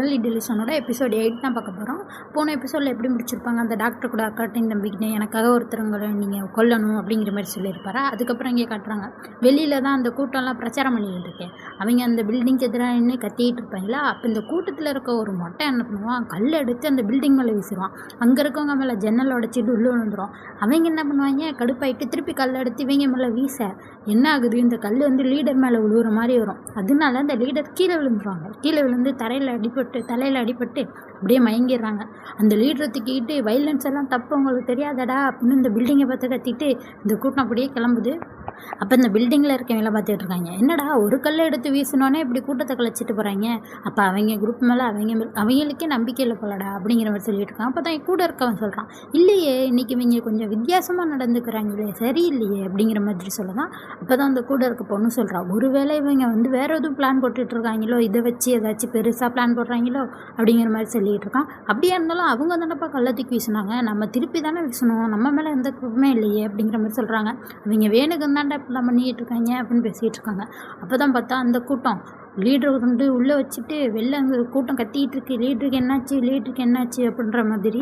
குழலி டெலிஷனோட episode 8 தான் பார்க்க போகிறோம். போன எபிசோடில் எப்படி முடிச்சிருப்பாங்க, அந்த டாக்டர் கூட அக்காட்டையும் நம்பிக்கிட்டேன் எனக்காக ஒருத்தரங்களை நீங்கள் கொல்லணும் அப்படிங்கிற மாதிரி சொல்லியிருப்பாரா. அதுக்கப்புறம் இங்கே காட்டுறாங்க, வெளியில் தான் அந்த கூட்டம்லாம் பிரச்சாரம் பண்ணிக்கிட்டு இருக்கேன். அவங்க அந்த பில்டிங்க்கு எதிராக நின்று கத்திக்கிட்டு இருப்பாங்களா. அப்போ இந்த கூட்டத்தில் இருக்க ஒரு மொட்டை என்ன பண்ணுவான், கல் எடுத்து அந்த பில்டிங் மேலே வீசுவான். அங்கே இருக்கவங்க மேலே ஜன்னல் உடச்சிட்டு உள்ளே விழுந்துடும். அவங்க என்ன பண்ணுவாங்க, கடுப்பாயிட்டு திருப்பி கல் எடுத்து இவங்க மேலே வீச என்ன ஆகுது, இந்த கல் வந்து லீடர் மேலே விழுவுற மாதிரி வரும். அதனால அந்த லீடர் கீழே விழுந்துருவாங்க. கீழே விழுந்து தலையில் அடிபட்டு அப்படியே மயங்கிடுறாங்க. அந்த லீடரை தூக்கிட்டு வைலன்ஸ் எல்லாம் தப்பு உங்களுக்கு தெரியாதடா அப்படின்னு இந்த பில்டிங்கை பார்த்து கத்திட்டு இந்த கூட்டம் அப்படியே கிளம்புது. அப்போ இந்த பில்டிங்கில் இருக்கவங்கள பார்த்துட்டு இருக்காங்க, என்னடா ஒரு கல்லை எடுத்து வீசினோன்னே இப்படி கூட்டத்தை கழிச்சிட்டு போகிறாங்க, அப்போ அவங்க குரூப் மேலே அவங்களுக்கே நம்பிக்கையில் போலடா அப்படிங்கிற மாதிரி சொல்லிட்டு இருக்காங்க. அப்போ தான் கூட இருக்கவன் சொல்கிறான், இல்லையே இன்னைக்கு இவங்க கொஞ்சம் வித்தியாசமாக நடந்துக்கிறாங்களே, சரியில்லையே அப்படிங்கிற மாதிரி சொல்லலாம். அப்போ தான் அந்த கூட இருக்க பொண்ணு சொல்கிறான், ஒருவேளை இவங்க வந்து வேறு எதுவும் பிளான் போட்டுட்டு இருக்காங்களோ, இதை வச்சு ஏதாச்சும் பெருசாக பிளான் போடுறாங்களோ அப்படிங்கிற மாதிரி சொல்லிகிட்டு இருக்கான். அப்படியே இருந்தாலும் அவங்க தானப்பா கள்ளத்துக்கு வீசினாங்க, நம்ம திருப்பி தானே வீசணும், நம்ம மேலே எந்த குப்பமே இல்லையே அப்படிங்கிற மாதிரி சொல்கிறாங்க. அவங்க வேணுக்கு தாண்டா இப்படிலாம் பண்ணிக்கிட்டு இருக்காங்க அப்படின்னு பேசிகிட்டு இருக்காங்க. அப்போ தான் பார்த்தா அந்த கூட்டம் லீடர் வந்து உள்ளே வச்சுட்டு வெளில அங்கே கூட்டம் கத்திக்கிட்டு இருக்கு, லீடருக்கு என்னாச்சு அப்படின்ற மாதிரி.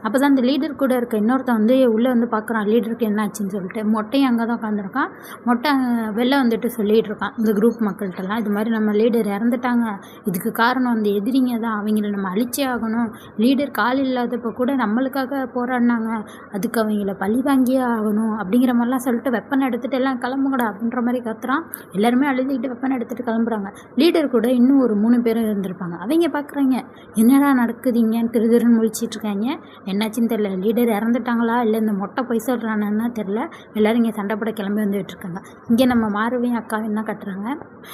அப்போ தான் அந்த லீடர் கூட இருக்க இன்னொருத்தன் வந்து உள்ளே வந்து பார்க்குறான் லீடருக்கு என்னாச்சுன்னு சொல்லிட்டு. மொட்டையும் அங்கே தான் உட்காந்துருக்கான். மொட்டை வெளில வந்துட்டு சொல்லிகிட்டு இருக்கான் இந்த குரூப் மக்கள்கிட்டலாம், இது மாதிரி நம்ம லீடர் இறந்துட்டாங்க, இதுக்கு காரணம் அந்த எதிரிங்க தான், அவங்கள நம்ம அழிச்சே ஆகணும், லீடர் கால் இல்லாதப்போ கூட நம்மளுக்காக போராடினாங்க, அதுக்கு அவங்கள பழி வாங்கியே ஆகணும் அப்படிங்கிற மாதிரிலாம் சொல்லிட்டு வெப்பன் எடுத்துகிட்டு எல்லாம் கிளம்புங்கடா அப்படின்ற மாதிரி கத்துறான். எல்லாருமே அழுதுகிட்டு வெப்பன் எடுத்துகிட்டு கிளம்புறாங்க. லீடர் கூட இன்னும் ஒரு 3 பேர் இருந்திருப்பாங்க. அவங்க பார்க்குறாங்க, என்னடா நடக்குதுங்கன்னு திருன்னு முழிச்சிட்டு இருக்காங்க. என்னாச்சுன்னு தெரில, லீடர் இறந்துட்டாங்களா இல்லை இந்த மொட்டை போய் சொல்கிறான்னு தெரில. எல்லோரும் இங்கே சண்டைப்பட கிளம்பி வந்துகிட்டு இருக்காங்க. இங்கே நம்ம மாறுவையும் அக்காவையும் தான் கட்டுறாங்க.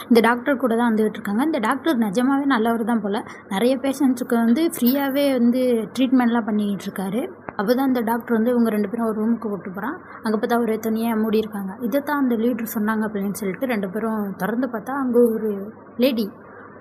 இந்த டாக்டர் கூட தான் வந்துகிட்டு இருக்காங்க. இந்த டாக்டர் நிஜமாகவே நல்லவர் தான் போல், நிறைய பேஷண்ட்ஸுக்கு வந்து ஃப்ரீயாகவே வந்து ட்ரீட்மெண்ட்லாம் பண்ணிக்கிட்டு இருக்காரு. அப்போ தான் அந்த டாக்டர் வந்து இவங்க 2 பேரும் ஒரு ரூமுக்கு கூப்பிட்டு போகிறான். அங்கே பார்த்தா ஒரு துணியாக மூடி இருக்காங்க. இதை தான் அந்த லீடர் சொன்னாங்க அப்படின்னு சொல்லிட்டு 2 பேரும் திறந்து பார்த்தா அங்கே ஒரு லேடி.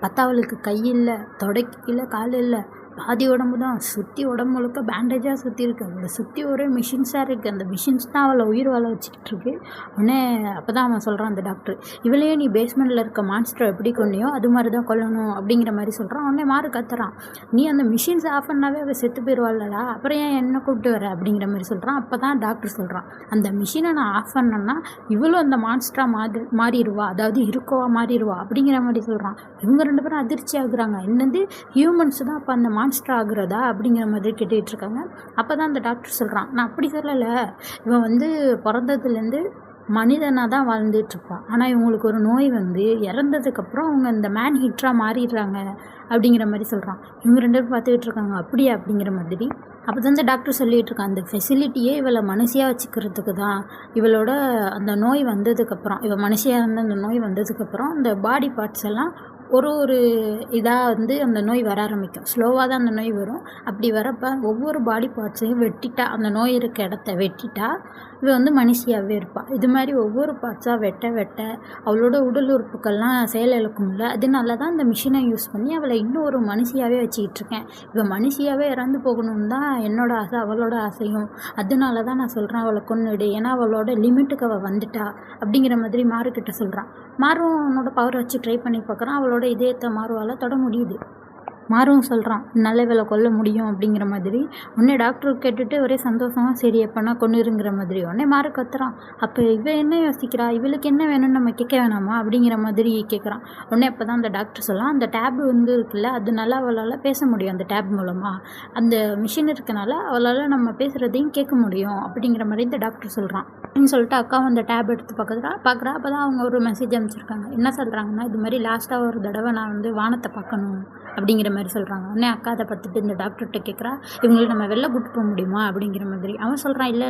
பார்த்தா அவளுக்கு கை இல்லை, தொடைக்கு கீழே கால் இல்லை, பாதி உடம்பு தான், சுற்றி உடம்பு முழுக்க பேண்டேஜாக சுற்றி இருக்குது. அவளை சுற்றி ஒரே மிஷின்ஸாக இருக்குது. அந்த மிஷின்ஸ் தான் அவளை உயிர் வாழ வச்சுக்கிட்டு இருக்கு. உடனே அப்போ தான் அவன் சொல்கிறான் அந்த டாக்டர், இவளையே நீ பேஸ்மெண்ட்டில் இருக்க மான்ஸ்டரை எப்படி கொன்னியோ அது மாதிரி தான் கொல்லணும் அப்படிங்கிற மாதிரி சொல்கிறான். உடனே மாறு கத்துறான், நீ அந்த மிஷின்ஸ் ஆஃப் பண்ணாவே அவள் செத்து போயிடுவாள்லடா, அப்புறம் ஏன் என்ன கூப்பிட்டு வர அப்படிங்கிற மாதிரி சொல்கிறான். அப்போ தான் டாக்டர் சொல்கிறான், அந்த மிஷினை நான் ஆஃப் பண்ணேன்னா இவளும் அந்த மான்ஸ்டராக மாறிடுவா, அதாவது இருக்கவா மாறிடுவா அப்படிங்கிற மாதிரி சொல்கிறான். இவங்க 2 பேரும் அதிர்ச்சி ஆகுறாங்க, என்னது ஹியூமன்ஸ் தான் அப்போ அந்த மான்ஸ்டர் ஆகுறதா அப்படிங்கிற மாதிரி கேட்டுட்டு இருக்காங்க. அப்போ தான் அந்த டாக்டர் சொல்கிறான், நான் அப்படி சொல்லலை, இவன் வந்து பிறந்ததுலேருந்து மனிதனாக தான் வாழ்ந்துட்டுருப்பான், ஆனால் இவங்களுக்கு ஒரு நோய் வந்து இறந்ததுக்கப்புறம் அவங்க இந்த மேன் ஹீட்டராக மாறிடுறாங்க அப்படிங்கிற மாதிரி சொல்கிறான். இவங்க 2 பேரும் பார்த்துக்கிட்டு இருக்காங்க, அப்படியா அப்படிங்கிற மாதிரி. அப்போ தான் இந்த டாக்டர் சொல்லிகிட்டு இருக்கான், அந்த ஃபெசிலிட்டியே இவளை மனுஷியாக வச்சுக்கிறதுக்கு தான், இவளோட அந்த நோய் வந்ததுக்கப்புறம், இவள் மனுஷியாக இருந்த அந்த நோய் வந்ததுக்கப்புறம் அந்த பாடி பார்ட்ஸ் எல்லாம் ஒரு இதாக வந்து அந்த நோய் வர ஆரம்பிக்கும். ஸ்லோவாக தான் அந்த நோய் வரும். அப்படி வரப்போ ஒவ்வொரு பாடி பார்ட்ஸையும் வெட்டிட்டா, அந்த நோய் இருக்க இடத்த வெட்டிட்டா இவள் வந்து மனுஷியாகவே இருப்பாள். இது மாதிரி ஒவ்வொரு பார்ட்ஸாக வெட்ட அவளோட உடல் உறுப்புக்கள்லாம் செயலிழக்கும்ல, அதனால தான் இந்த மிஷினை யூஸ் பண்ணி அவளை இன்னும் ஒரு மனுஷியாகவே வச்சுக்கிட்டு இருக்கேன். இவள் மனுஷியாகவே இறந்து போகணும்னு தான் என்னோட ஆசை, அவளோட ஆசையும். அதனால தான் நான் சொல்கிறேன் அவளை கொன்னுடு, ஏன்னா அவளோட லிமிட்டுக்கு அவள் வந்துட்டா அப்படிங்கிற மாதிரி மாறுக்கிட்ட சொல்கிறான். மாறும் அவனோட பவரை வச்சு ட்ரை பண்ணி பார்க்குறான். அவளோட இதயத்தை மாறுவால் தொட முடியுது. மாறும் சொல்கிறான், நல்ல வேலை கொல்ல முடியும் அப்படிங்கிற மாதிரி. உடனே டாக்டர் கேட்டுட்டு ஒரே சந்தோஷமாக, சரி எப்போனா கொன்னுருங்கிற மாதிரி. உடனே மாறு கத்துறான், அப்போ இவ என்ன யோசிக்கிறா, இவளுக்கு என்ன வேணும்னு நம்ம கேட்க வேணாமா அப்படிங்கிற மாதிரி கேட்குறான். உடனே அப்போ தான் அந்த டாக்டர் சொல்லலாம், அந்த டேப் வந்து இருக்குல்ல, அதனால அவளால் பேச முடியும், அந்த டேப் மூலமாக அந்த மிஷின் இருக்கனால அவளால் நம்ம பேசுகிறதையும் கேட்க முடியும் அப்படிங்கிற மாதிரி இந்த டாக்டர் சொல்கிறான். அப்படின்னு சொல்லிட்டு அக்கா அந்த டேப் எடுத்து பார்க்குறா. அப்போ தான் அவங்க ஒரு மெசேஜ் அனுப்பிச்சிருக்காங்க. என்ன சொல்கிறாங்கன்னா, இது மாதிரி லாஸ்ட்டாக ஒரு தடவை நான் வந்து வானத்தை பார்க்கணும் அப்படிங்கிற மாதிரி சொல்கிறாங்க. உடனே அக்கா அதை பார்த்துட்டு இந்த டாக்டர்கிட்ட கேட்குறா, இவங்களை நம்ம வெளில கூட்டு போக முடியுமா அப்படிங்கிற மாதிரி. அவன் சொல்கிறான், இல்லை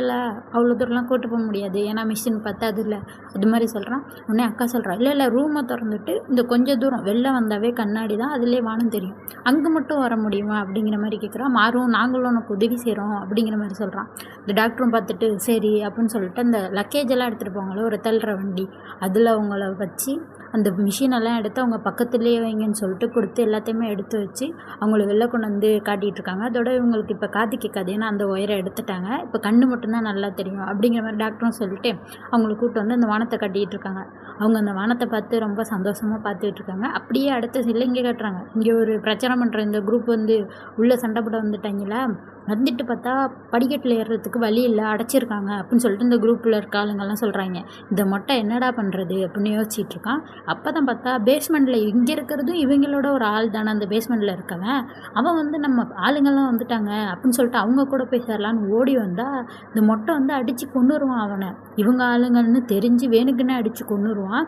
அவ்வளோ தூரம்லாம் கூட்டு போக முடியாது, ஏன்னா மிஷின் பார்த்தா அது இல்லை அது மாதிரி சொல்கிறான். உடனே அக்கா சொல்கிறான், இல்லை ரூமை திறந்துட்டு இந்த கொஞ்சம் தூரம் வெளில வந்தாவே கண்ணாடி தான், அதுலேயே வானம் தெரியும், அங்கே மட்டும் வர முடியுமா அப்படிங்கிற மாதிரி கேட்குறான். மாறும் நாங்களும் உனக்கு உதவி செய்கிறோம் அப்படிங்கிற மாதிரி சொல்கிறான். இந்த டாக்டரும் பார்த்துட்டு சரி அப்படின்னு சொல்லிட்டு அந்த லக்கேஜ் எல்லாம் எடுத்துகிட்டு போவாங்களோ ஒரு தள்ளுற வண்டி, அதில் அவங்கள வச்சு அந்த மிஷினெல்லாம் எடுத்து அவங்க பக்கத்துலேயே வைங்கன்னு சொல்லிட்டு கொடுத்து எல்லாத்தையுமே எடுத்து வச்சு அவங்கள வெளில கொண்டு வந்து காட்டிகிட்ருக்காங்க. அதோட இவங்களுக்கு இப்போ காது கேட்காது, ஏன்னா அந்த ஒயரை எடுத்துட்டாங்க. இப்போ கண்ணு மட்டும்தான் நல்லா தெரியும் அப்படிங்கிற மாதிரி டாக்டரும் சொல்லிட்டு அவங்கள கூப்பிட்டு வந்து அந்த வானத்தை காட்டிகிட்டு இருக்காங்க. அவங்க அந்த வானத்தை பார்த்து ரொம்ப சந்தோஷமாக பார்த்துட்டு இருக்காங்க. அப்படியே அடுத்த சைடில் இங்கே காட்டுறாங்க. இங்கே ஒரு பிரச்சாரம் பண்ணுற இந்த குரூப் வந்து உள்ளே சண்டை போட வந்துட்டாங்களா, வந்துட்டு பார்த்தா படிக்கட்டில் ஏறுறதுக்கு வழி இல்லை, அடைச்சிருக்காங்க அப்படின்னு சொல்லிட்டு இந்த குரூப்பில் இருக்க ஆளுங்கள்லாம் சொல்கிறாங்க. இந்த மொட்டை என்னடா பண்ணுறது அப்படின்னு யோசிச்சுட்டு இருக்கான். அப்போ தான் பார்த்தா பேஸ்மெண்ட்டில் இங்கே இருக்கிறதும் இவங்களோட ஒரு ஆள் தானே அந்த பேஸ்மெண்ட்டில் இருக்கவன். அவன் வந்து நம்ம ஆளுங்கள்லாம் வந்துட்டாங்க அப்படின்னு சொல்லிட்டு அவங்க கூட போய் சேரலான்னு ஓடி வந்தால் இந்த மொட்டை வந்து அடித்து கொண்டுருவான் அவனை. இவங்க ஆளுங்கள்னு தெரிஞ்சு வேணுக்குன்னு அடித்து கொண்டுருவான்.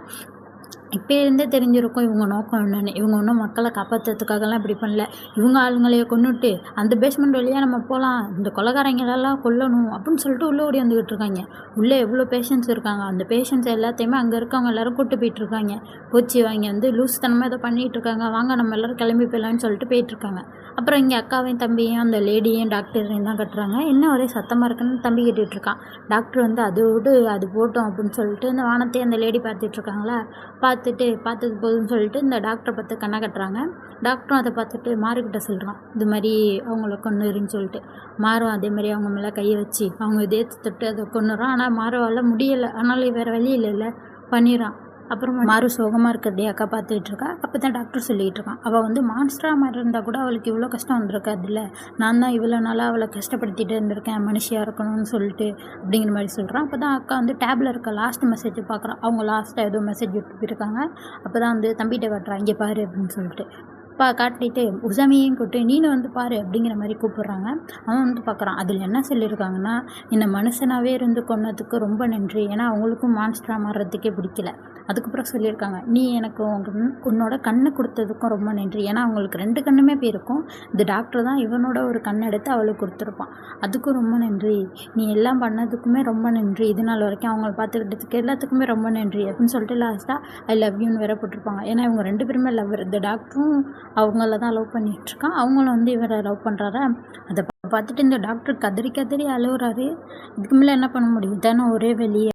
இப்போ இருந்தே தெரிஞ்சிருக்கும் இவங்க நோக்கம் என்னென்னு. இவங்க ஒன்றும் மக்களை காப்பாற்றுறதுக்காகலாம் இப்படி பண்ணல. இவங்க ஆளுங்களையே கொண்டுட்டு அந்த பேஸ்மெண்ட் வழியாக நம்ம போகலாம், இந்த கொலைகாரங்களெல்லாம் கொல்லணும் அப்படின்னு சொல்லிட்டு உள்ளே ஓடி வந்துக்கிட்டு இருக்காங்க. உள்ளே எவ்வளோ பேஷண்ட்ஸ் இருக்காங்க, அந்த பேஷண்ட்ஸ் எல்லாத்தையுமே அங்கே இருக்கவங்க எல்லோரும் கூப்பிட்டு போயிட்டுருக்காங்க. போச்சு வாங்கி வந்து லூஸ்தனமாக ஏதோ பண்ணிகிட்டு இருக்காங்க, வாங்க நம்ம எல்லோரும் கிளம்பி போயிடலான்னு சொல்லிட்டு போயிட்டுருக்காங்க. அப்புறம் இங்கே அக்காவையும் தம்பியும் அந்த லேடியும் டாக்டரையும் தான் கட்டுறாங்க. என்ன ஒரே சத்தமாக இருக்குன்னு தம்பி கேட்டுட்டு இருக்கான். டாக்டர் வந்து அது விடு, அது போட்டோம் அப்படின்னு சொல்லிட்டு இந்த வானத்தையும் அந்த லேடி பார்த்துட்ருக்காங்களா, பார்த்தது போதுன்னு சொல்லிட்டு இந்த டாக்டரை பார்த்து கண்ணை கட்டுறாங்க. டாக்டரும் அதை பார்த்துட்டு மாறுக்கிட்ட சொல்கிறான், இது மாதிரி அவங்கள கொன்னுருன்னு சொல்லிட்டு. மாறும் அதே மாதிரி அவங்க மேலே கையை வச்சு அவங்க இதே தொட்டு அதை கொன்னுறான். ஆனால் மாறுவால் முடியலை, ஆனாலும் வேறு வழி இல்லைல்ல, பண்ணிடுறான். அப்புறம் மாறு சோகமாக இருக்கிறதே அக்கா பார்த்துட்டு இருக்கா. அப்போ தான் டாக்டர் சொல்லிகிட்டு இருக்கான், அவள் வந்து மான்ஸ்டராக மாதிரி இருந்தால் கூட அவளுக்கு இவ்வளோ கஷ்டம் வந்திருக்காதுல்ல, நான் தான் இவ்வளோ நாளாக அவளை கஷ்டப்படுத்திட்டு இருந்திருக்கேன் மனுஷியாக இருக்கணும்னு சொல்லிட்டு அப்படிங்கிற மாதிரி சொல்கிறான். அப்போ தான் அக்கா வந்து டேப்பில் இருக்க லாஸ்ட் மெசேஜை பார்க்குறான். அவங்க லாஸ்ட்டாக ஏதோ மெசேஜ் விட்டு போயிருக்காங்க. அப்போ தான் வந்து தம்பிகிட்ட காட்டுறான், இங்கே பாரு அப்படின்னு சொல்லிட்டு. காட்டிட்டு உசாமியையும் கூப்பிட்டு நீனும் வந்து பாரு அப்படிங்கிற மாதிரி கூப்பிட்றாங்க. அவன் வந்து பார்க்குறான். அதில் என்ன சொல்லியிருக்காங்கன்னா, என்னை மனுஷனாகவே இருந்து கொன்னதுக்கு ரொம்ப நன்றி, ஏன்னா அவங்களுக்கும் மான்ஸ்டராக மாறுறதுக்கே பிடிக்கல. அதுக்கப்புறம் சொல்லியிருக்காங்க, நீ எனக்கு உன்னோட கண்ணை கொடுத்ததுக்கும் ரொம்ப நன்றி, ஏன்னா அவங்களுக்கு 2 கண்ணுமே போயிருக்கும். இந்த டாக்டர் தான் இவனோட ஒரு கண்ணை எடுத்து அவளுக்கு கொடுத்துருப்பான், அதுக்கும் ரொம்ப நன்றி. நீ எல்லாம் பண்ணதுக்குமே ரொம்ப நன்றி, இது நாள் வரைக்கும் அவங்கள பார்த்துக்கிட்டதுக்கு எல்லாத்துக்குமே ரொம்ப நன்றி அப்படின்னு சொல்லிட்டு லாஸ்ட்டாக ஐ லவ் யூன்னு வேற போட்டிருப்பாங்க. ஏன்னா இவங்க 2 பேருமே லவ்வர். இந்த டாக்டரும் அவங்கள தான் லவ் பண்ணிகிட்ருக்கான், அவங்களும் வந்து இவரை லவ் பண்ணுறாரா. அதை பார்த்துட்டு இந்த டாக்டர் கதறி கதறி அழுகுறாரு. இதுக்கு மேலே என்ன பண்ண முடியும், தானே ஒரே வெளியே